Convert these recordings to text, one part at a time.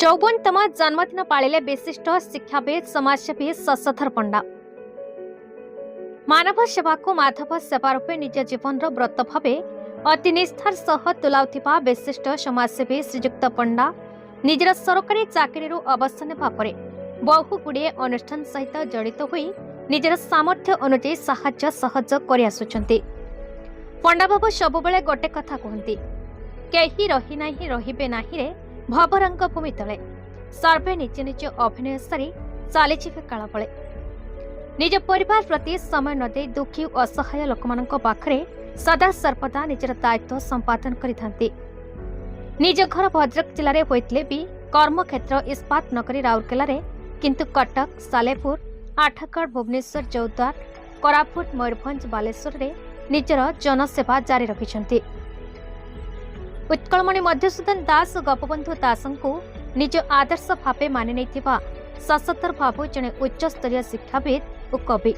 चौवनतम जन्मदिन पाळिले विशिष्ट शिक्षाविद समाजसेवी शशधर पंडा। मानव सेवा को माधव सेवा रूपे निज जीवन व्रत भावे अति निष्ठार सह तुलाउथिबा विशिष्ट समाजसेवी श्रीजुक्त पंडा निजर सरकारी चाकरी अवसर नेबा परे बहु गुड़िए अनुष्ठान सहित जड़ित होई निजर सामर्थ्य अनुसार साहाय्य सहयोग करि आसुछन्ति। पंडा बाबू सबुबेले गोटे कथा कहती, केही रही नाही रहिबे नाही रे भवरंग भूमि तले सर्वे निज निज अभिनय सारी चलीजिबे काल बळे। निज परिवार प्रति समय न दे दुखी असहाय लोकमानक पाखरे सदा सर्वदा निजर दायित्व संपादन करिथांती। निज घर भद्रक जिले में होइतले भी कर्मक्षेत्र इस्पात नगरी राउरकेला रे किंतु कटक सालेपुर आठगढ़ भुवनेश्वर चौद्वार कोरापुट मयूरभंज बालेश्वर रे निजर जनसेवा जारी रखिछन्ति। उत्कलमणि मधुसूदन दास गोपबंधु दासंकु निज आदर्श भावे मानि नैथिबा शशधर बाबू जने उच्च स्तरीय शिक्षाविद और कवि।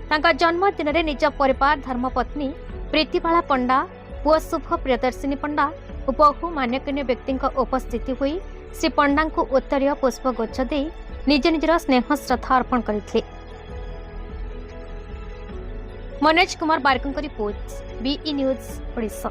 तांका जन्मदिन रे निज परिवार धर्मपत्नी प्रीतिबाला पंडा पुओ शुभ प्रियदर्शिनी पंडा और बहु मान्यगण्य व्यक्ति उपस्थिति हुई श्री पंडा को उत्तरीय पुष्पगुच्छ दे निज निजर स्नेह श्रद्धा अर्पण करथिले। मनोज कुमार बारिकंक रिपोर्ट बीई न्यूज ओडिशा।